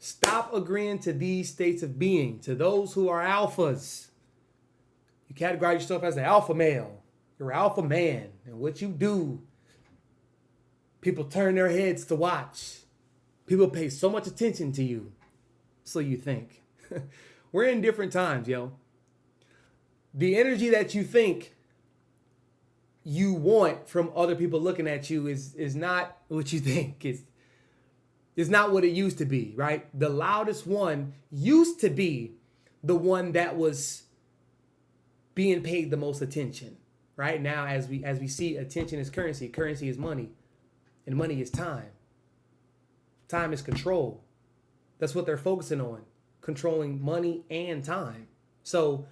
Stop agreeing to these states of being. To those who are alphas, you categorize yourself as an alpha male. You're an alpha man. And what you do, people turn their heads to watch. People pay so much attention to you. So you think. We're in different times, yo. The energy that you think you want from other people looking at you is not what you think. It's not what it used to be, right? The loudest one used to be the one that was being paid the most attention. Right now, as we see, attention is currency. Currency is money. And money is time. Time is control. That's what they're focusing on. Controlling money and time. So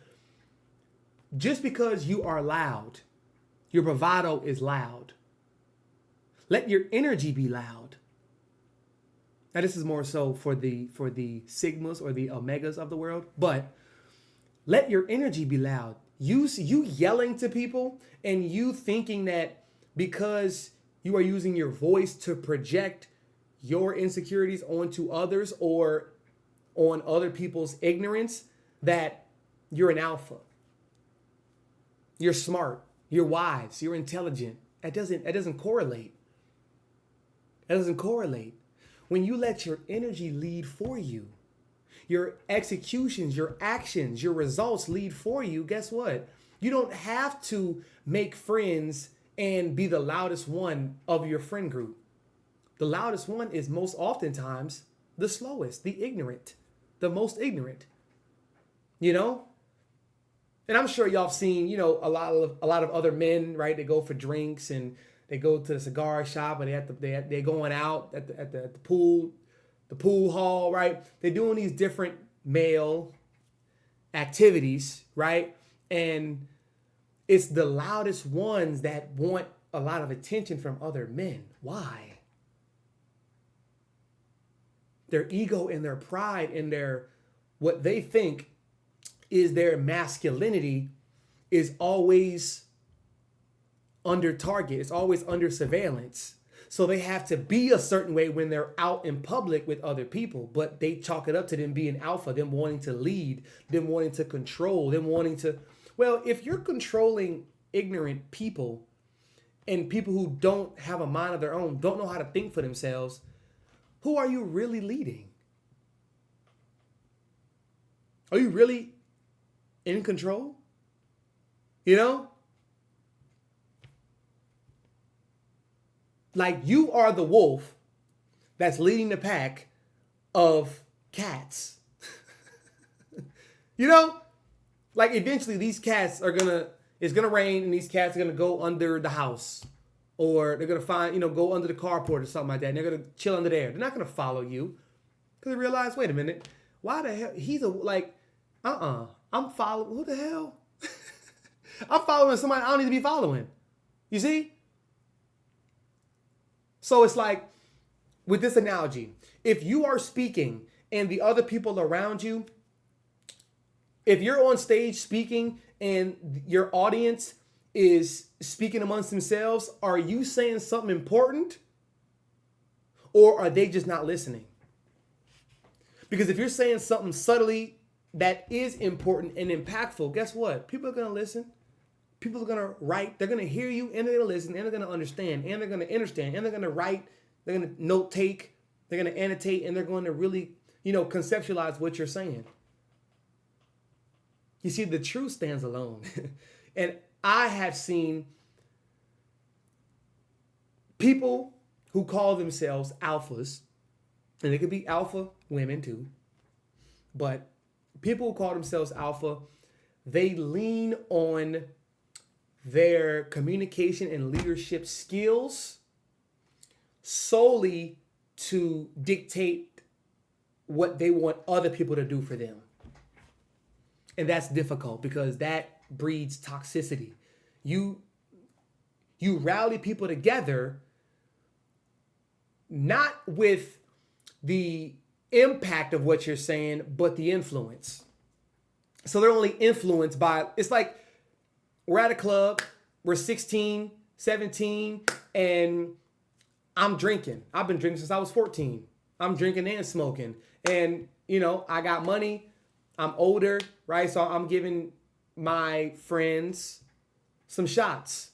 just because you are loud, your bravado is loud. Let your energy be loud. Now this is more so for the sigmas or the omegas of the world, but let your energy be loud. You yelling to people and you thinking that because you are using your voice to project your insecurities onto others or on other people's ignorance, that you're an alpha. You're smart. You're wise. You're intelligent. That doesn't correlate. That doesn't correlate. When you let your energy lead for you, your executions, your actions, your results lead for you, guess what? You don't have to make friends and be the loudest one of your friend group. The loudest one is most oftentimes the slowest, the ignorant, the most ignorant. You know? And I'm sure y'all have seen, you know, a lot of other men, right? They go for drinks and they go to the cigar shop and they're going out at the pool hall, right? They're doing these different male activities, right? And it's the loudest ones that want a lot of attention from other men. Why? Their ego and their pride and their what they think is their masculinity is always under target. It's always under surveillance. So they have to be a certain way when they're out in public with other people, but they chalk it up to them being alpha, them wanting to lead, them wanting to control, them wanting to, well, if you're controlling ignorant people and people who don't have a mind of their own, don't know how to think for themselves, who are you really leading? Are you really in control? You know? Like you are the wolf that's leading the pack of cats. You know? Like eventually these cats it's gonna rain and these cats are gonna go under the house. Or they're going to go under the carport or something like that. And they're going to chill under there. They're not going to follow you. Because they realize, wait a minute. Why the hell? I'm following. Who the hell? I'm following somebody I don't need to be following. You see? So it's like, with this analogy, if you are speaking and the other people around you, if you're on stage speaking and your audience is speaking amongst themselves, are you saying something important? Or are they just not listening? Because if you're saying something subtly that is important and impactful, guess what? People are going to listen. People are going to write. They're going to hear you and they're going to listen and they're going to understand and they're going to understand and they're going to write. They're going to note take. They're going to annotate and they're going to really, conceptualize what you're saying. You see, the truth stands alone. And I have seen people who call themselves alphas, and they could be alpha women too, but people who call themselves alpha, they lean on their communication and leadership skills solely to dictate what they want other people to do for them. And that's difficult because that breeds toxicity. You rally people together not with the impact of what you're saying, but the influence. So they're only influenced by, it's like we're at a club, we're 16, 17, and I'm drinking. I've been drinking since I was 14. I'm drinking and smoking. And, you know, I got money. I'm older, right? So I'm giving my friends some shots.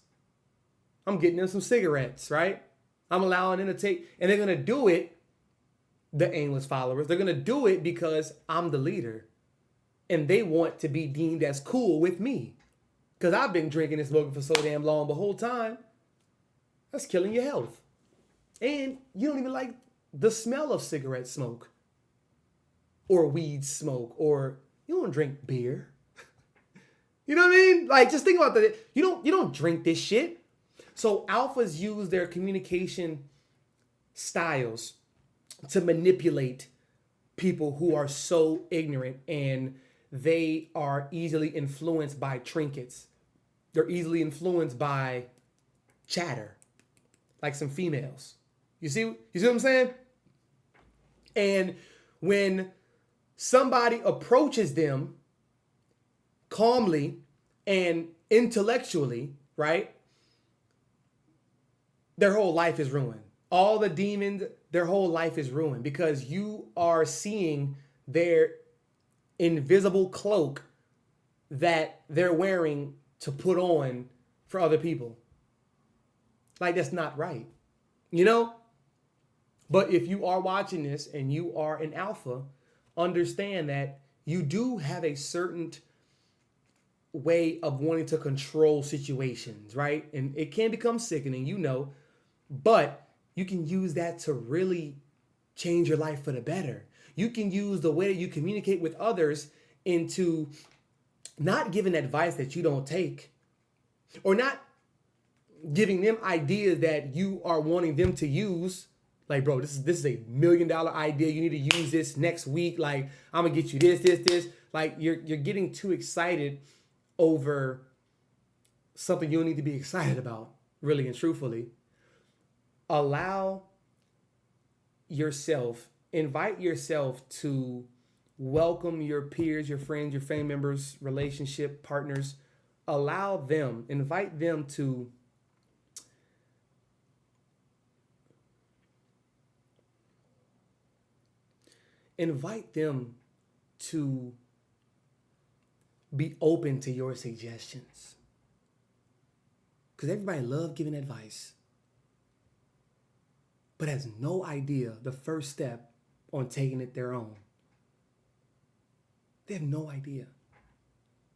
I'm getting them some cigarettes, right? I'm allowing them to take, and they're going to do it, the aimless followers. They're going to do it because I'm the leader. And they want to be deemed as cool with me. Because I've been drinking and smoking for so damn long, the whole time. That's killing your health. And you don't even like the smell of cigarette smoke. Or weed smoke. Or you don't drink beer. You know what I mean? Like, just think about that. You don't drink this shit. So alphas use their communication styles to manipulate people who are so ignorant, and they are easily influenced by trinkets. They're easily influenced by chatter, like some females. You see what I'm saying? And when somebody approaches them calmly and intellectually, right? Their whole life is ruined. All the demons, their whole life is ruined because you are seeing their invisible cloak that they're wearing to put on for other people. Like, that's not right, you know? But if you are watching this and you are an alpha, understand that you do have a certain way of wanting to control situations, right? And it can become sickening, you know, but you can use that to really change your life for the better. You can use the way that you communicate with others into not giving advice that you don't take, or not giving them ideas that you are wanting them to use. Like, bro, this is $1 million idea. You need to use this next week. Like, I'm gonna get you this. Like, you're getting too excited over something you don't need to be excited about, really and truthfully. Allow yourself, invite yourself to welcome your peers, your friends, your family members, relationship partners. Allow them, invite them to be open to your suggestions. Because everybody loves giving advice, but has no idea the first step on taking it their own. They have no idea.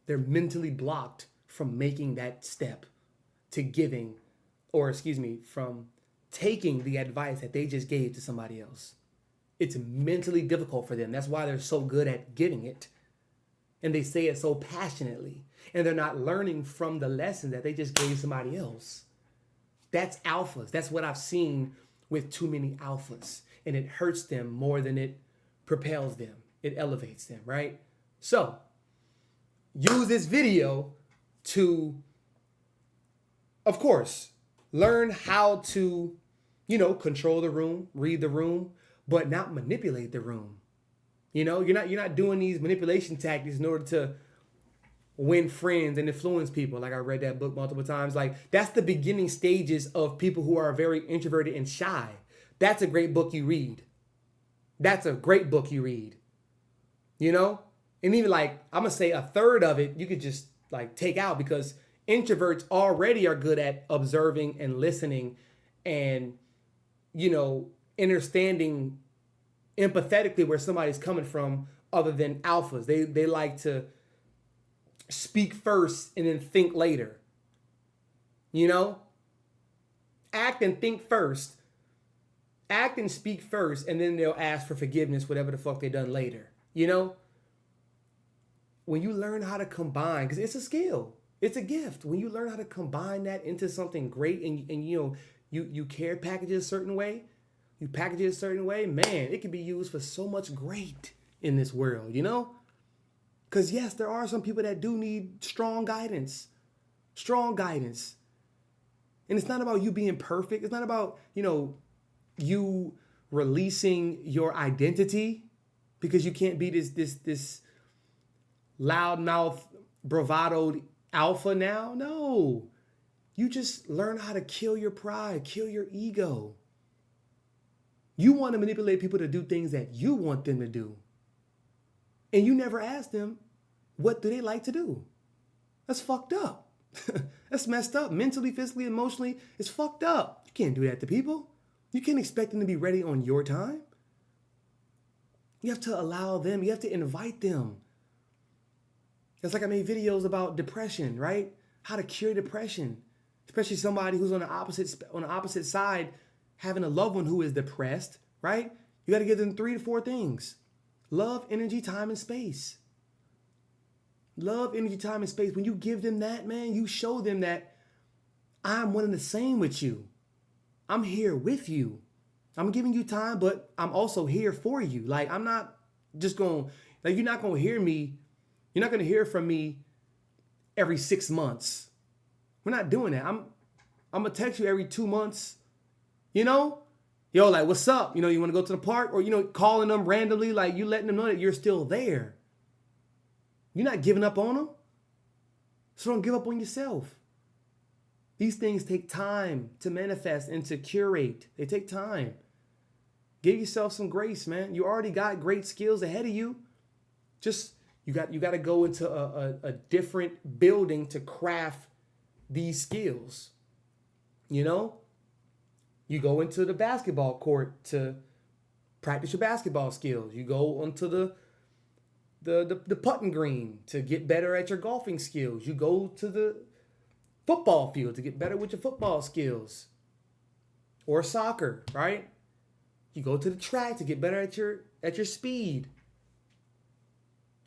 They're mentally blocked from making that step to giving, from taking the advice that they just gave to somebody else. It's mentally difficult for them. That's why they're so good at giving it. And they say it so passionately. And they're not learning from the lesson that they just gave somebody else. That's alphas. That's what I've seen with too many alphas. And it hurts them more than it propels them. It elevates them, right? So, use this video to, of course, learn how to, control the room, read the room, but not manipulate the room. You're not doing these manipulation tactics in order to win friends and influence people. Like, I read that book multiple times. Like, that's the beginning stages of people who are very introverted and shy. That's a great book you read. That's a great book you read. And even I'm going to say a third of it, you could just take out, because introverts already are good at observing and listening and, understanding empathetically where somebody's coming from, other than alphas. They like to speak first and then think later. Act and think first. Act and speak first, and then they'll ask for forgiveness, whatever the fuck they done later. When you learn how to combine, because it's a skill, it's a gift. When you learn how to combine that into something great, and you care package it a certain way, man, it can be used for so much great in this world, Because yes, there are some people that do need strong guidance. And it's not about you being perfect. It's not about, you releasing your identity, because you can't be this loudmouth, bravadoed alpha now. No. You just learn how to kill your pride, kill your ego. You want to manipulate people to do things that you want them to do. And you never ask them, what do they like to do? That's fucked up. That's messed up. Mentally, physically, emotionally, it's fucked up. You can't do that to people. You can't expect them to be ready on your time. You have to allow them. You have to invite them. It's like I made videos about depression, right? How to cure depression, especially somebody who's on the opposite side, having a loved one who is depressed, right? You got to give them 3 to 4 things: love, energy, time, and space. Love, energy, time, and space. When you give them that, man, you show them that I'm one and the same with you. I'm here with you. I'm giving you time, but I'm also here for you. Like, I'm not just going, like, you're not going to hear me. You're not going to hear from me every 6 months. We're not doing that. I'm going to text you every 2 months. You know? Yo, like, what's up? You know, you want to go to the park? Or, you know, calling them randomly, like, you letting them know that you're still there. You're not giving up on them. So don't give up on yourself. These things take time to manifest and to curate. They take time. Give yourself some grace, man. You already got great skills ahead of you. Just, you got to go into a different building to craft these skills. You know? You go into the basketball court to practice your basketball skills. You go onto the putting green to get better at your golfing skills. You go to the football field to get better with your football skills. Or soccer, right? You go to the track to get better at your speed.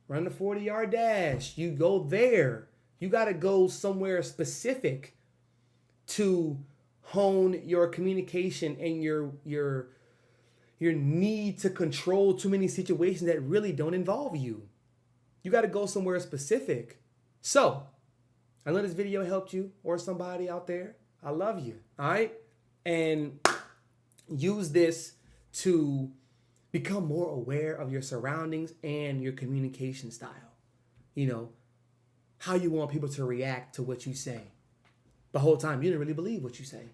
Run the 40-yard dash. You go there. You got to go somewhere specific to hone your communication and your need to control too many situations that really don't involve you. You got to go somewhere specific. So, I know this video helped you or somebody out there. I love you. All right? And use this to become more aware of your surroundings and your communication style. You know, how you want people to react to what you say. The whole time, you didn't really believe what you say.